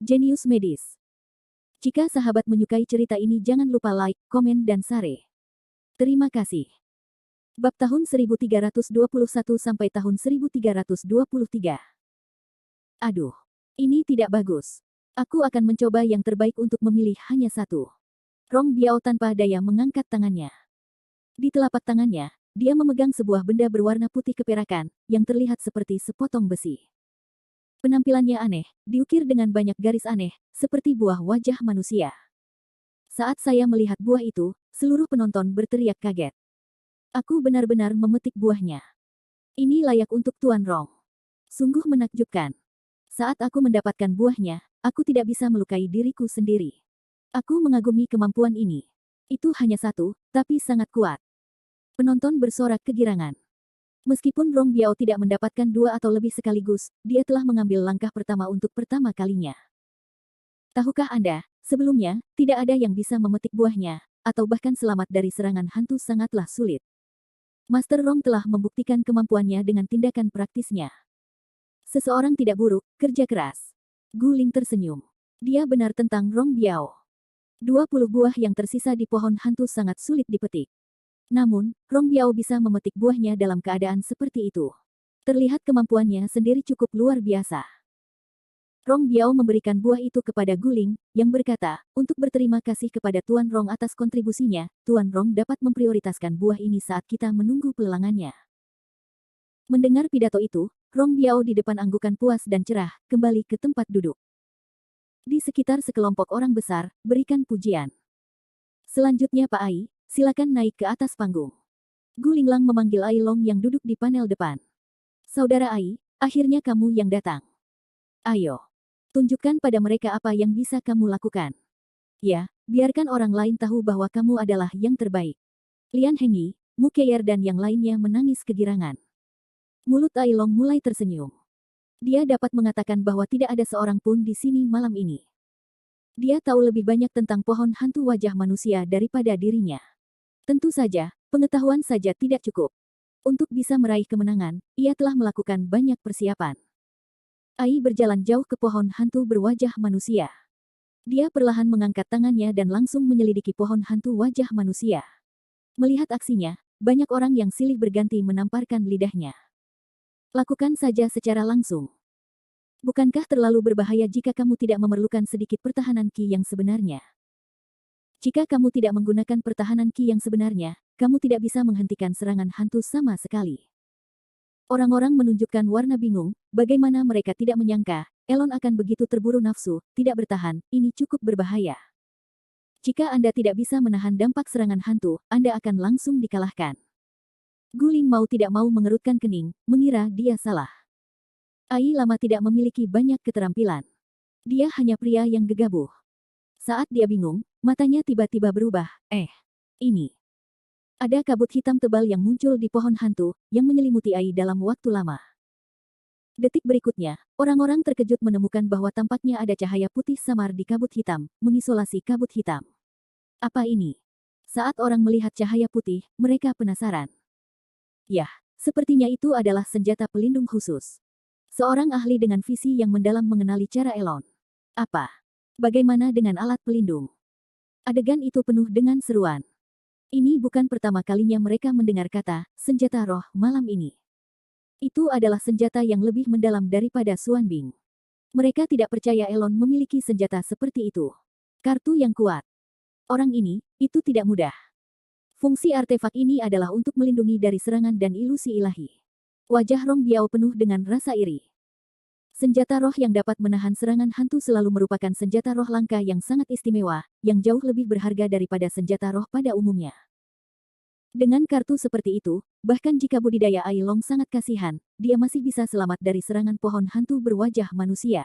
Jenius medis. Jika sahabat menyukai cerita ini jangan lupa like, komen dan share. Terima kasih. Bab tahun 1321 sampai tahun 1323. Aduh, ini tidak bagus. Aku akan mencoba yang terbaik untuk memilih hanya satu. Rong Biao tanpa daya mengangkat tangannya. Di telapak tangannya, dia memegang sebuah benda berwarna putih keperakan, yang terlihat seperti sepotong besi. Penampilannya aneh, diukir dengan banyak garis aneh, seperti buah wajah manusia. Saat saya melihat buah itu, seluruh penonton berteriak kaget. Aku benar-benar memetik buahnya. Ini layak untuk Tuan Rong. Sungguh menakjubkan. Saat aku mendapatkan buahnya, aku tidak bisa melukai diriku sendiri. Aku mengagumi kemampuan ini. Itu hanya satu, tapi sangat kuat. Penonton bersorak kegirangan. Meskipun Rong Biao tidak mendapatkan dua atau lebih sekaligus, dia telah mengambil langkah pertama untuk pertama kalinya. Tahukah Anda, sebelumnya, tidak ada yang bisa memetik buahnya, atau bahkan selamat dari serangan hantu sangatlah sulit. Master Rong telah membuktikan kemampuannya dengan tindakan praktisnya. Seseorang tidak buruk, kerja keras. Gu Ling tersenyum. Dia benar tentang Rong Biao. 20 buah yang tersisa di pohon hantu sangat sulit dipetik. Namun, Rong Biao bisa memetik buahnya dalam keadaan seperti itu. Terlihat kemampuannya sendiri cukup luar biasa. Rong Biao memberikan buah itu kepada Gu Ling, yang berkata, untuk berterima kasih kepada Tuan Rong atas kontribusinya, Tuan Rong dapat memprioritaskan buah ini saat kita menunggu pelelangannya. Mendengar pidato itu, Rong Biao di depan anggukan puas dan cerah, kembali ke tempat duduk. Di sekitar sekelompok orang besar, berikan pujian. Selanjutnya Pak Ai, silakan naik ke atas panggung. Gu Linglang memanggil Ai Long yang duduk di panel depan. Saudara Ai, akhirnya kamu yang datang. Ayo, tunjukkan pada mereka apa yang bisa kamu lakukan. Ya, biarkan orang lain tahu bahwa kamu adalah yang terbaik. Lian Hengyi, Mu Keyer dan yang lainnya menangis kegirangan. Mulut Ai Long mulai tersenyum. Dia dapat mengatakan bahwa tidak ada seorang pun di sini malam ini. Dia tahu lebih banyak tentang pohon hantu wajah manusia daripada dirinya. Tentu saja, pengetahuan saja tidak cukup. Untuk bisa meraih kemenangan, ia telah melakukan banyak persiapan. Ai berjalan jauh ke pohon hantu berwajah manusia. Dia perlahan mengangkat tangannya dan langsung menyelidiki pohon hantu wajah manusia. Melihat aksinya, banyak orang yang silih berganti menamparkan lidahnya. Lakukan saja secara langsung. Bukankah terlalu berbahaya jika kamu tidak memerlukan sedikit pertahanan Qi yang sebenarnya? Jika kamu tidak menggunakan pertahanan Qi yang sebenarnya, kamu tidak bisa menghentikan serangan hantu sama sekali. Orang-orang menunjukkan warna bingung, bagaimana mereka tidak menyangka, Elon akan begitu terburu nafsu, tidak bertahan, ini cukup berbahaya. Jika Anda tidak bisa menahan dampak serangan hantu, Anda akan langsung dikalahkan. Gu Ling mau tidak mau mengerutkan kening, mengira dia salah. Ai lama tidak memiliki banyak keterampilan. Dia hanya pria yang gegabah. Saat dia bingung, matanya tiba-tiba berubah. Ini. Ada kabut hitam tebal yang muncul di pohon hantu, yang menyelimuti Ai dalam waktu lama. Detik berikutnya, orang-orang terkejut menemukan bahwa tampaknya ada cahaya putih samar di kabut hitam, mengisolasi kabut hitam. Apa ini? Saat orang melihat cahaya putih, mereka penasaran. Yah, sepertinya itu adalah senjata pelindung khusus. Seorang ahli dengan visi yang mendalam mengenali cara Elon. Apa? Bagaimana dengan alat pelindung? Adegan itu penuh dengan seruan. Ini bukan pertama kalinya mereka mendengar kata, senjata roh, malam ini. Itu adalah senjata yang lebih mendalam daripada Xuan Bing. Mereka tidak percaya Elon memiliki senjata seperti itu. Kartu yang kuat. Orang ini, itu tidak mudah. Fungsi artefak ini adalah untuk melindungi dari serangan dan ilusi ilahi. Wajah Rong Biao penuh dengan rasa iri. Senjata roh yang dapat menahan serangan hantu selalu merupakan senjata roh langka yang sangat istimewa, yang jauh lebih berharga daripada senjata roh pada umumnya. Dengan kartu seperti itu, bahkan jika budidaya Ai Long sangat kasihan, dia masih bisa selamat dari serangan pohon hantu berwajah manusia.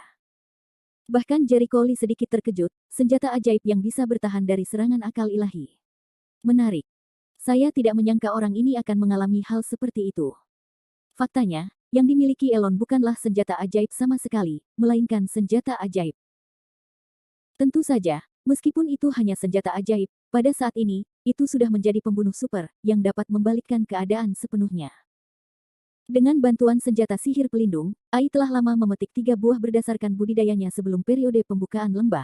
Bahkan Jericho Lee sedikit terkejut, senjata ajaib yang bisa bertahan dari serangan akal ilahi. Menarik. Saya tidak menyangka orang ini akan mengalami hal seperti itu. Faktanya, yang dimiliki Elon bukanlah senjata ajaib sama sekali, melainkan senjata ajaib. Tentu saja, meskipun itu hanya senjata ajaib, pada saat ini, itu sudah menjadi pembunuh super, yang dapat membalikkan keadaan sepenuhnya. Dengan bantuan senjata sihir pelindung, Ai telah lama memetik 3 buah berdasarkan budidayanya sebelum periode pembukaan lembah.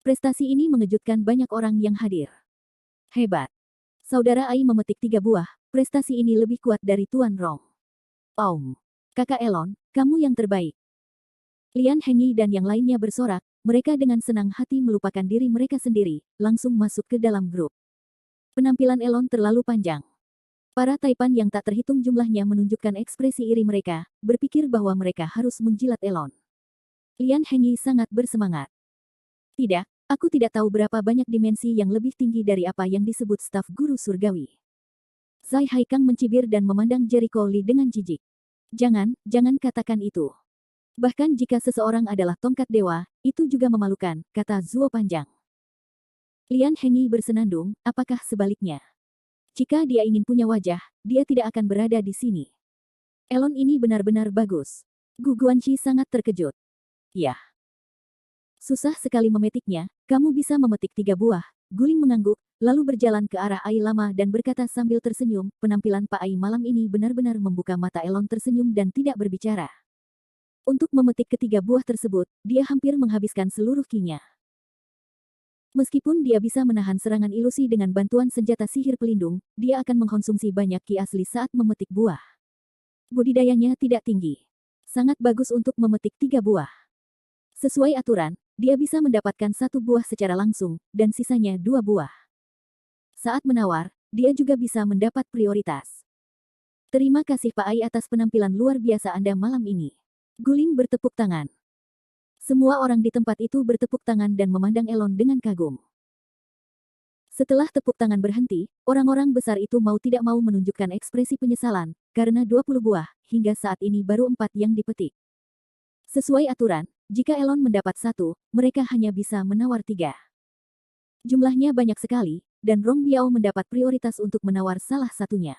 Prestasi ini mengejutkan banyak orang yang hadir. Hebat. Saudara Ai memetik 3 buah, prestasi ini lebih kuat dari Tuan Rong. Om. Kakak Elon, kamu yang terbaik. Lian Hengyi dan yang lainnya bersorak, mereka dengan senang hati melupakan diri mereka sendiri, langsung masuk ke dalam grup. Penampilan Elon terlalu panjang. Para Taipan yang tak terhitung jumlahnya menunjukkan ekspresi iri mereka, berpikir bahwa mereka harus menjilat Elon. Lian Hengyi sangat bersemangat. Tidak, aku tidak tahu berapa banyak dimensi yang lebih tinggi dari apa yang disebut staf guru surgawi. Zai Haikang mencibir dan memandang Jericho Lee dengan jijik. Jangan katakan itu. Bahkan jika seseorang adalah tongkat dewa, itu juga memalukan, kata Zuo Panjang. Lian Hengyi bersenandung, apakah sebaliknya? Jika dia ingin punya wajah, dia tidak akan berada di sini. Elon ini benar-benar bagus. Gu Guanxi sangat terkejut. Ya. Susah sekali memetiknya, kamu bisa memetik 3 buah. Guling mengangguk, lalu berjalan ke arah Ai Lama dan berkata sambil tersenyum, penampilan Pak Ai malam ini benar-benar membuka mata. Elon tersenyum dan tidak berbicara. Untuk memetik ketiga buah tersebut, dia hampir menghabiskan seluruh ki-nya. Meskipun dia bisa menahan serangan ilusi dengan bantuan senjata sihir pelindung, dia akan mengkonsumsi banyak ki asli saat memetik buah. Budidayanya tidak tinggi. Sangat bagus untuk memetik 3 buah. Sesuai aturan, dia bisa mendapatkan 1 buah secara langsung, dan sisanya 2 buah. Saat menawar, dia juga bisa mendapat prioritas. Terima kasih Pak Ai atas penampilan luar biasa Anda malam ini. Guling bertepuk tangan. Semua orang di tempat itu bertepuk tangan dan memandang Elon dengan kagum. Setelah tepuk tangan berhenti, orang-orang besar itu mau tidak mau menunjukkan ekspresi penyesalan, karena 20 buah, hingga saat ini baru 4 yang dipetik. Sesuai aturan, jika Elon mendapat 1, mereka hanya bisa menawar 3. Jumlahnya banyak sekali, dan Rong Biao mendapat prioritas untuk menawar salah satunya.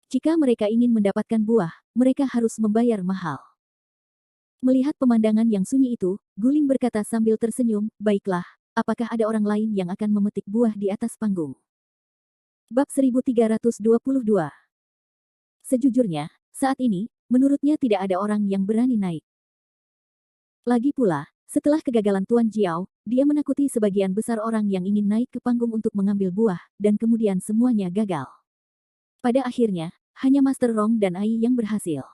Jika mereka ingin mendapatkan buah, mereka harus membayar mahal. Melihat pemandangan yang sunyi itu, Guling berkata sambil tersenyum, baiklah, apakah ada orang lain yang akan memetik buah di atas panggung? Bab 1322. Sejujurnya, saat ini, menurutnya tidak ada orang yang berani naik. Lagi pula, setelah kegagalan Tuan Jiao, dia menakuti sebagian besar orang yang ingin naik ke panggung untuk mengambil buah, dan kemudian semuanya gagal. Pada akhirnya, hanya Master Rong dan Ai yang berhasil.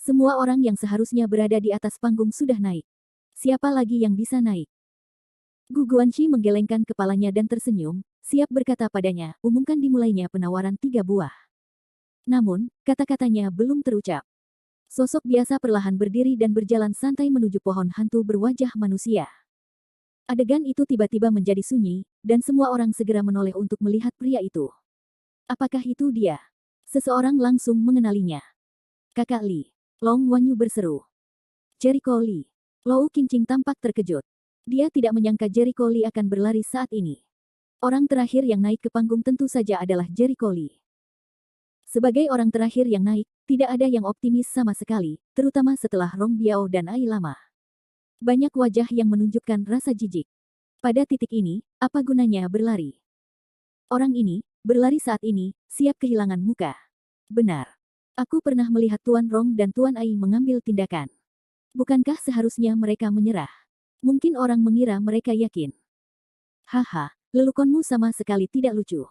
Semua orang yang seharusnya berada di atas panggung sudah naik. Siapa lagi yang bisa naik? Gu Guanxi menggelengkan kepalanya dan tersenyum, siap berkata padanya, umumkan dimulainya penawaran 3 buah. Namun, kata-katanya belum terucap. Sosok biasa perlahan berdiri dan berjalan santai menuju pohon hantu berwajah manusia. Adegan itu tiba-tiba menjadi sunyi, dan semua orang segera menoleh untuk melihat pria itu. Apakah itu dia? Seseorang langsung mengenalinya. Kakak Li. Long Wanyu berseru. Jericho Lee. Lou Qingqing tampak terkejut. Dia tidak menyangka Jericho Lee akan berlari saat ini. Orang terakhir yang naik ke panggung tentu saja adalah Jericho Lee. Sebagai orang terakhir yang naik, tidak ada yang optimis sama sekali, terutama setelah Rong Biao dan Ai Lama. Banyak wajah yang menunjukkan rasa jijik. Pada titik ini, apa gunanya berlari? Orang ini, berlari saat ini, siap kehilangan muka. Benar. Aku pernah melihat Tuan Rong dan Tuan Ai mengambil tindakan. Bukankah seharusnya mereka menyerah? Mungkin orang mengira mereka yakin. Haha, lelukonmu sama sekali tidak lucu.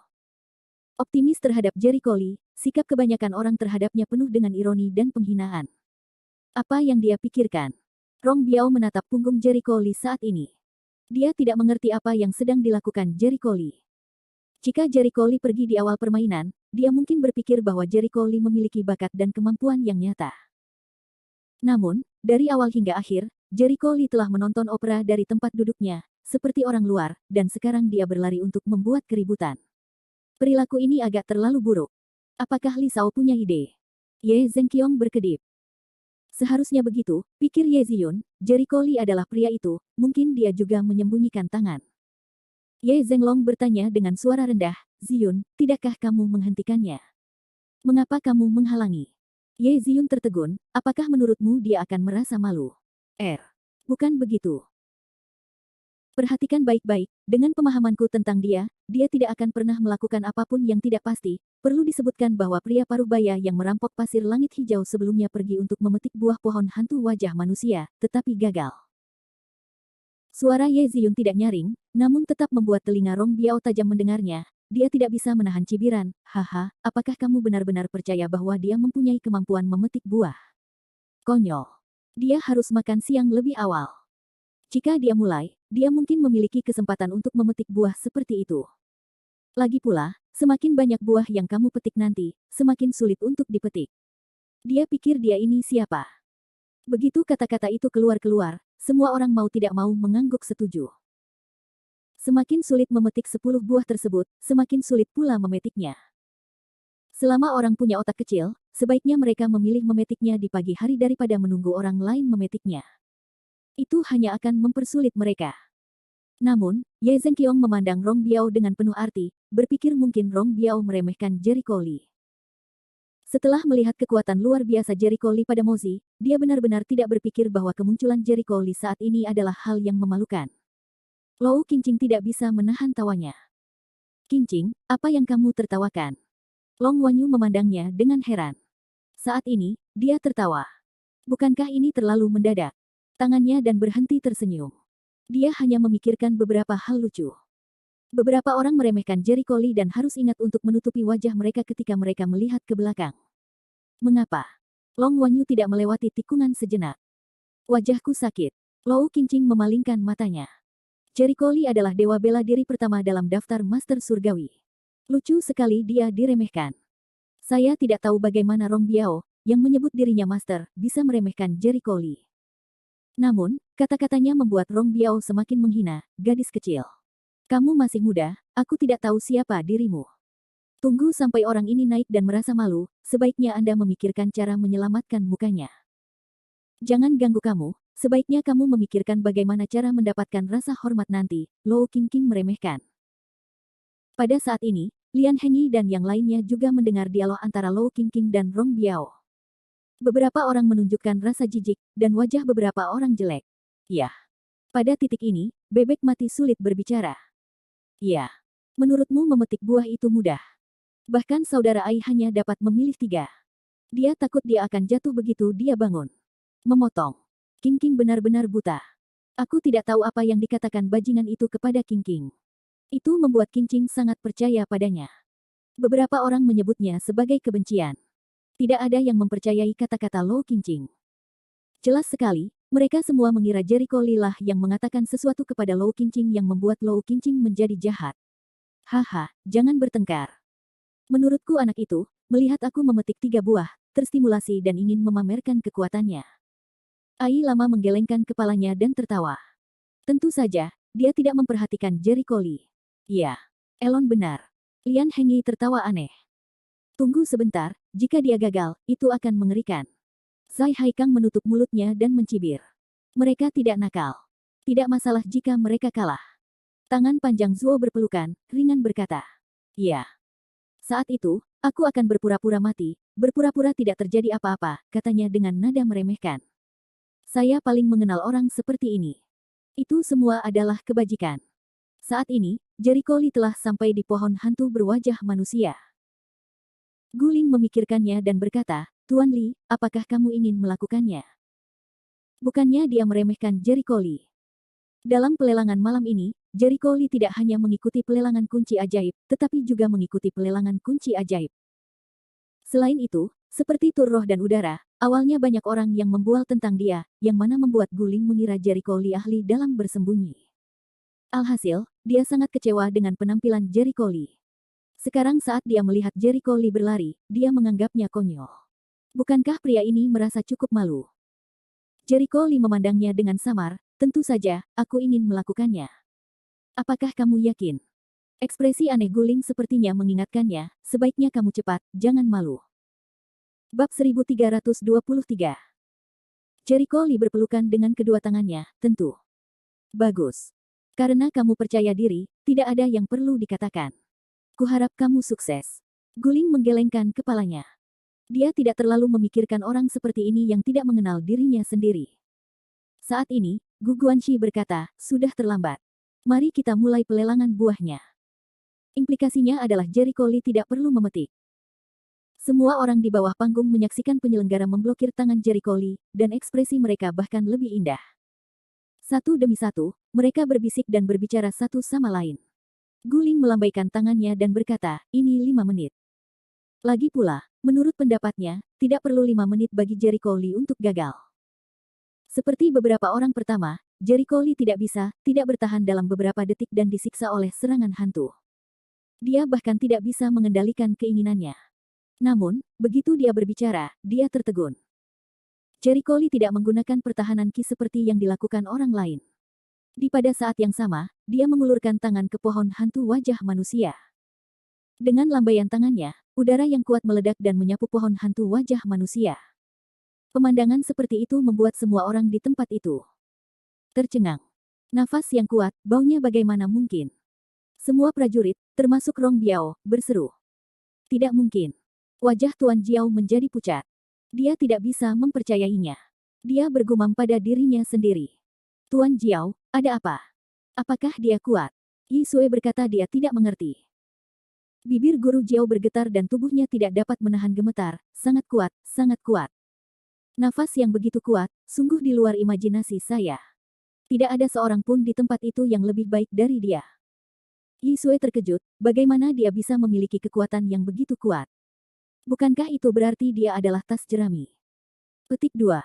Optimis terhadap Jericho Lee, sikap kebanyakan orang terhadapnya penuh dengan ironi dan penghinaan. Apa yang dia pikirkan? Rong Biao menatap punggung Jericho Lee saat ini. Dia tidak mengerti apa yang sedang dilakukan Jericho Lee. Jika Jericho Lee pergi di awal permainan, dia mungkin berpikir bahwa Jericho Lee memiliki bakat dan kemampuan yang nyata. Namun, dari awal hingga akhir, Jericho Lee telah menonton opera dari tempat duduknya, seperti orang luar, dan sekarang dia berlari untuk membuat keributan. Perilaku ini agak terlalu buruk. Apakah Li Shao punya ide? Ye Zhenqiong berkedip. Seharusnya begitu, pikir Ye Ziyun, Jericho Lee adalah pria itu, mungkin dia juga menyembunyikan tangan. Ye Zhenglong bertanya dengan suara rendah, Ziyun, tidakkah kamu menghentikannya? Mengapa kamu menghalangi? Ye Ziyun tertegun, apakah menurutmu dia akan merasa malu? Bukan begitu. Perhatikan baik-baik, dengan pemahamanku tentang dia, dia tidak akan pernah melakukan apapun yang tidak pasti. Perlu disebutkan bahwa pria parubaya yang merampok pasir langit hijau sebelumnya pergi untuk memetik buah pohon hantu wajah manusia, tetapi gagal. Suara Ye Ziyun tidak nyaring, namun tetap membuat telinga Rong Biao tajam mendengarnya. Dia tidak bisa menahan cibiran. Haha, apakah kamu benar-benar percaya bahwa dia mempunyai kemampuan memetik buah? Konyol. Dia harus makan siang lebih awal. Jika dia mulai, dia mungkin memiliki kesempatan untuk memetik buah seperti itu. Lagi pula, semakin banyak buah yang kamu petik nanti, semakin sulit untuk dipetik. Dia pikir dia ini siapa? Begitu kata-kata itu keluar-keluar, semua orang mau tidak mau mengangguk setuju. Semakin sulit memetik 10 buah tersebut, semakin sulit pula memetiknya. Selama orang punya otak kecil, sebaiknya mereka memilih memetiknya di pagi hari daripada menunggu orang lain memetiknya. Itu hanya akan mempersulit mereka. Namun, Ye Zhenqiang memandang Rong Biao dengan penuh arti, berpikir mungkin Rong Biao meremehkan Jericho Li. Setelah melihat kekuatan luar biasa Jericho Li pada Mozi, dia benar-benar tidak berpikir bahwa kemunculan Jericho Li saat ini adalah hal yang memalukan. Lou Qingqing tidak bisa menahan tawanya. Qingqing, apa yang kamu tertawakan? Long Wanyu memandangnya dengan heran. Saat ini, dia tertawa. Bukankah ini terlalu mendadak? Tangannya dan berhenti tersenyum. Dia hanya memikirkan beberapa hal lucu. Beberapa orang meremehkan Jericho Li dan harus ingat untuk menutupi wajah mereka ketika mereka melihat ke belakang. Mengapa? Long Wanyu tidak melewati tikungan sejenak. Wajahku sakit. Lou Qingqing memalingkan matanya. Jericho Li adalah dewa bela diri pertama dalam daftar Master Surgawi. Lucu sekali dia diremehkan. Saya tidak tahu bagaimana Rong Biao, yang menyebut dirinya Master, bisa meremehkan Jericho Li. Namun, kata-katanya membuat Rong Biao semakin menghina, gadis kecil. Kamu masih muda, aku tidak tahu siapa dirimu. Tunggu sampai orang ini naik dan merasa malu, sebaiknya Anda memikirkan cara menyelamatkan mukanya. Jangan ganggu kamu, sebaiknya kamu memikirkan bagaimana cara mendapatkan rasa hormat nanti, Lou Qingqing meremehkan. Pada saat ini, Lian Hengyi dan yang lainnya juga mendengar dialog antara Lou Qingqing dan Rong Biao. Beberapa orang menunjukkan rasa jijik, dan wajah beberapa orang jelek. Ya. Pada titik ini, bebek mati sulit berbicara. Ya. Menurutmu memetik buah itu mudah. Bahkan saudara Ai hanya dapat memilih 3. Dia takut dia akan jatuh begitu dia bangun. Memotong. Qingqing benar-benar buta. Aku tidak tahu apa yang dikatakan bajingan itu kepada Qingqing. Itu membuat Qingqing sangat percaya padanya. Beberapa orang menyebutnya sebagai kebencian. Tidak ada yang mempercayai kata-kata Lou Qingqing. Jelas sekali, mereka semua mengira Jericho Li lah yang mengatakan sesuatu kepada Lou Qingqing yang membuat Lou Qingqing menjadi jahat. Haha, jangan bertengkar. Menurutku anak itu, melihat aku memetik 3 buah, terstimulasi dan ingin memamerkan kekuatannya. Ai lama menggelengkan kepalanya dan tertawa. Tentu saja, dia tidak memperhatikan Jericho Li. Ya, Elon benar. Lian Hengyi tertawa aneh. Tunggu sebentar, jika dia gagal, itu akan mengerikan. Zai Haikang menutup mulutnya dan mencibir. Mereka tidak nakal. Tidak masalah jika mereka kalah. Tangan panjang Zuo berpelukan, ringan berkata. Ya. Saat itu, aku akan berpura-pura mati, berpura-pura tidak terjadi apa-apa, katanya dengan nada meremehkan. Saya paling mengenal orang seperti ini. Itu semua adalah kebajikan. Saat ini, Jericho Li telah sampai di pohon hantu berwajah manusia. Guling memikirkannya dan berkata, Tuan Li, apakah kamu ingin melakukannya? Bukannya dia meremehkan Jericho Li. Dalam pelelangan malam ini, Jericho Li tidak hanya mengikuti pelelangan kunci ajaib, tetapi juga mengikuti pelelangan kunci ajaib. Selain itu, seperti tur roh dan udara, awalnya banyak orang yang membual tentang dia, yang mana membuat Guling mengira Jericho Li ahli dalam bersembunyi. Alhasil, dia sangat kecewa dengan penampilan Jericho Li. Sekarang saat dia melihat Jericho Li berlari, dia menganggapnya konyol. Bukankah pria ini merasa cukup malu? Jericho Li memandangnya dengan samar, tentu saja, aku ingin melakukannya. Apakah kamu yakin? Ekspresi aneh Guling sepertinya mengingatkannya, sebaiknya kamu cepat, jangan malu. Bab 1323. Jericho Li berpelukan dengan kedua tangannya, tentu. Bagus. Karena kamu percaya diri, tidak ada yang perlu dikatakan. Kuharap kamu sukses. Guling menggelengkan kepalanya. Dia tidak terlalu memikirkan orang seperti ini yang tidak mengenal dirinya sendiri. Saat ini, Gu Guanxi berkata, sudah terlambat. Mari kita mulai pelelangan buahnya. Implikasinya adalah Jericho Lee tidak perlu memetik. Semua orang di bawah panggung menyaksikan penyelenggara memblokir tangan Jericho Lee, dan ekspresi mereka bahkan lebih indah. Satu demi satu, mereka berbisik dan berbicara satu sama lain. Guling melambaikan tangannya dan berkata, ini 5 menit. Lagi pula, menurut pendapatnya, tidak perlu 5 menit bagi Jericho Lee untuk gagal. Seperti beberapa orang pertama, Jericho Lee tidak bertahan dalam beberapa detik dan disiksa oleh serangan hantu. Dia bahkan tidak bisa mengendalikan keinginannya. Namun, begitu dia berbicara, dia tertegun. Jericho Lee tidak menggunakan pertahanan ki seperti yang dilakukan orang lain. Pada saat yang sama, dia mengulurkan tangan ke pohon hantu wajah manusia. Dengan lambaian tangannya, udara yang kuat meledak dan menyapu pohon hantu wajah manusia. Pemandangan seperti itu membuat semua orang di tempat itu tercengang. Nafas yang kuat, baunya bagaimana mungkin? Semua prajurit, termasuk Rong Biao, berseru. Tidak mungkin. Wajah Tuan Jiao menjadi pucat. Dia tidak bisa mempercayainya. Dia bergumam pada dirinya sendiri. Tuan Jiao, ada apa? Apakah dia kuat? Yi Sui berkata dia tidak mengerti. Bibir Guru Jiao bergetar dan tubuhnya tidak dapat menahan gemetar, sangat kuat, sangat kuat. Nafas yang begitu kuat, sungguh di luar imajinasi saya. Tidak ada seorang pun di tempat itu yang lebih baik dari dia. Yi Sui terkejut, bagaimana dia bisa memiliki kekuatan yang begitu kuat. Bukankah itu berarti dia adalah tas jerami? Petik 2.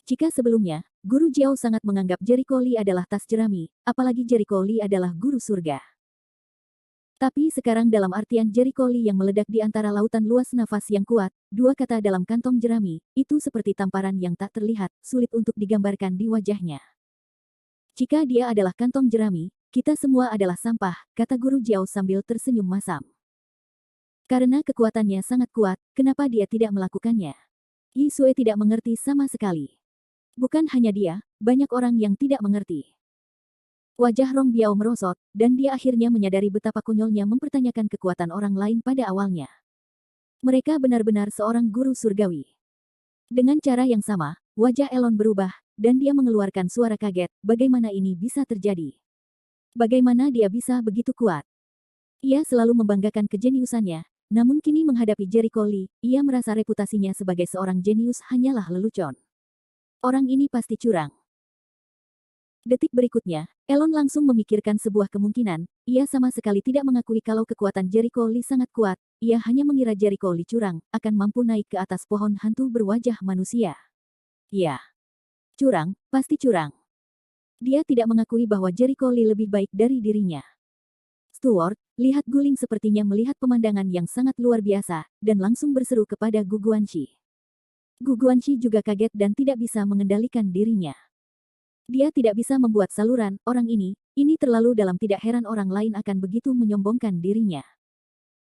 Jika sebelumnya, Guru Jiao sangat menganggap Jericho Lee adalah tas jerami, apalagi Jericho Lee adalah guru surga. Tapi sekarang dalam artian Jericho Lee yang meledak di antara lautan luas nafas yang kuat, dua kata dalam kantong jerami, itu seperti tamparan yang tak terlihat, sulit untuk digambarkan di wajahnya. Jika dia adalah kantong jerami, kita semua adalah sampah, kata Guru Jiao sambil tersenyum masam. Karena kekuatannya sangat kuat, kenapa dia tidak melakukannya? Yi Sui tidak mengerti sama sekali. Bukan hanya dia, banyak orang yang tidak mengerti. Wajah Rong Biao merosot, dan dia akhirnya menyadari betapa konyolnya mempertanyakan kekuatan orang lain pada awalnya. Mereka benar-benar seorang guru surgawi. Dengan cara yang sama, wajah Elon berubah, dan dia mengeluarkan suara kaget, bagaimana ini bisa terjadi? Bagaimana dia bisa begitu kuat? Ia selalu membanggakan kejeniusannya, namun kini menghadapi Jericho Lee, ia merasa reputasinya sebagai seorang jenius hanyalah lelucon. Orang ini pasti curang. Detik berikutnya, Elon langsung memikirkan sebuah kemungkinan, ia sama sekali tidak mengakui kalau kekuatan Jericho Lee sangat kuat, ia hanya mengira Jericho Lee curang, akan mampu naik ke atas pohon hantu berwajah manusia. Ya. Curang, pasti curang. Dia tidak mengakui bahwa Jericho Lee lebih baik dari dirinya. Steward, lihat Guling sepertinya melihat pemandangan yang sangat luar biasa, dan langsung berseru kepada Gu Guanxi. Gu Guanxi juga kaget dan tidak bisa mengendalikan dirinya. Dia tidak bisa membuat saluran, orang ini terlalu dalam, tidak heran orang lain akan begitu menyombongkan dirinya.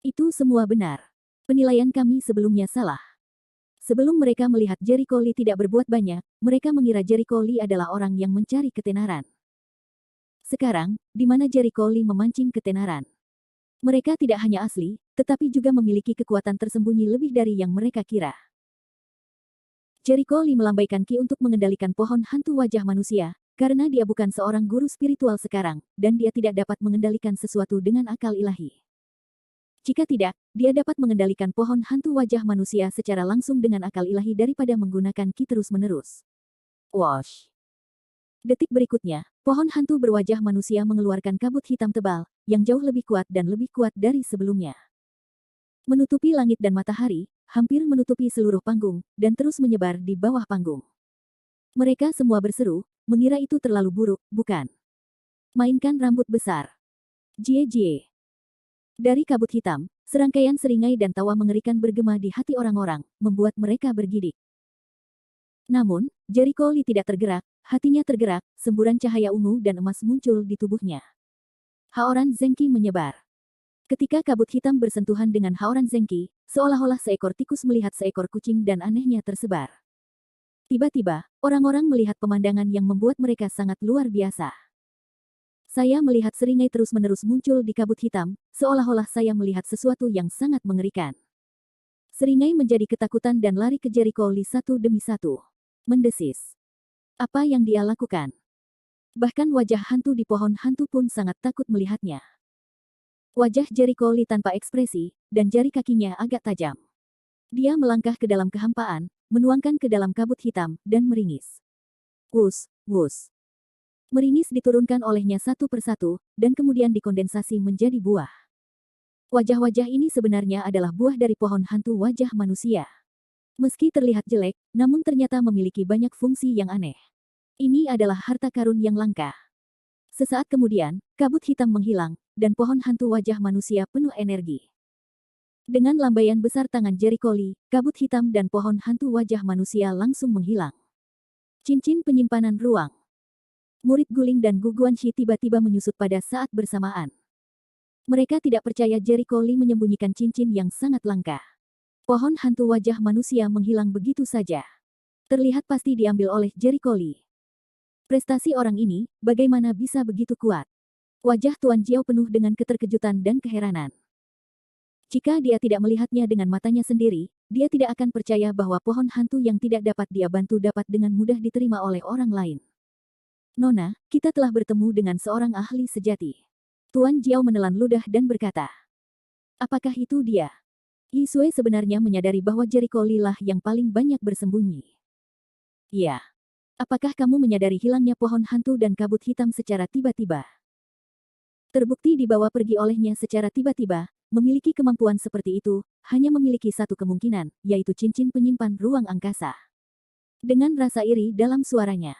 Itu semua benar. Penilaian kami sebelumnya salah. Sebelum mereka melihat Jericho Lee tidak berbuat banyak, mereka mengira Jericho Lee adalah orang yang mencari ketenaran. Sekarang, di mana Jericho Lee memancing ketenaran? Mereka tidak hanya asli, tetapi juga memiliki kekuatan tersembunyi lebih dari yang mereka kira. Jericho Lee melambaikan ki untuk mengendalikan pohon hantu wajah manusia, karena dia bukan seorang guru spiritual sekarang, dan dia tidak dapat mengendalikan sesuatu dengan akal ilahi. Jika tidak, dia dapat mengendalikan pohon hantu wajah manusia secara langsung dengan akal ilahi daripada menggunakan ki terus-menerus. Wash. Detik berikutnya, pohon hantu berwajah manusia mengeluarkan kabut hitam tebal, yang jauh lebih kuat dan lebih kuat dari sebelumnya. Menutupi langit dan matahari, hampir menutupi seluruh panggung, dan terus menyebar di bawah panggung. Mereka semua berseru, mengira itu terlalu buruk, bukan? Mainkan rambut besar. Jie. Dari kabut hitam, serangkaian seringai dan tawa mengerikan bergema di hati orang-orang, membuat mereka bergidik. Namun, Jericho Lee tidak tergerak, hatinya tergerak, semburan cahaya ungu dan emas muncul di tubuhnya. Haoran Zengqi menyebar. Ketika kabut hitam bersentuhan dengan haoran Zengqi, seolah-olah seekor tikus melihat seekor kucing dan anehnya tersebar. Tiba-tiba, orang-orang melihat pemandangan yang membuat mereka sangat luar biasa. Saya melihat seringai terus-menerus muncul di kabut hitam, seolah-olah saya melihat sesuatu yang sangat mengerikan. Seringai menjadi ketakutan dan lari ke Jericho Lee satu demi satu. Mendesis. Apa yang dia lakukan? Bahkan wajah hantu di pohon hantu pun sangat takut melihatnya. Wajah Jericho Lee tanpa ekspresi, dan jari kakinya agak tajam. Dia melangkah ke dalam kehampaan, menuangkan ke dalam kabut hitam, dan meringis. Wus, wus. Meringis diturunkan olehnya satu persatu, dan kemudian dikondensasi menjadi buah. Wajah-wajah ini sebenarnya adalah buah dari pohon hantu wajah manusia. Meski terlihat jelek, namun ternyata memiliki banyak fungsi yang aneh. Ini adalah harta karun yang langka. Sesaat kemudian, kabut hitam menghilang, dan pohon hantu wajah manusia penuh energi. Dengan lambaian besar tangan Jericho Lee, kabut hitam dan pohon hantu wajah manusia langsung menghilang. Cincin penyimpanan ruang. Murid Guling dan Gu Guanxi tiba-tiba menyusut pada saat bersamaan. Mereka tidak percaya Jericho Lee menyembunyikan cincin yang sangat langka. Pohon hantu wajah manusia menghilang begitu saja. Terlihat pasti diambil oleh Jericho Lee. Prestasi orang ini, bagaimana bisa begitu kuat? Wajah Tuan Jiao penuh dengan keterkejutan dan keheranan. Jika dia tidak melihatnya dengan matanya sendiri, dia tidak akan percaya bahwa pohon hantu yang tidak dapat dia bantu dapat dengan mudah diterima oleh orang lain. Nona, kita telah bertemu dengan seorang ahli sejati. Tuan Jiao menelan ludah dan berkata. Apakah itu dia? Yi Sui sebenarnya menyadari bahwa Jericho Lee lah yang paling banyak bersembunyi. Ya. Apakah kamu menyadari hilangnya pohon hantu dan kabut hitam secara tiba-tiba? Terbukti dibawa pergi olehnya secara tiba-tiba. Memiliki kemampuan seperti itu, hanya memiliki satu kemungkinan, yaitu cincin penyimpan ruang angkasa. Dengan rasa iri dalam suaranya.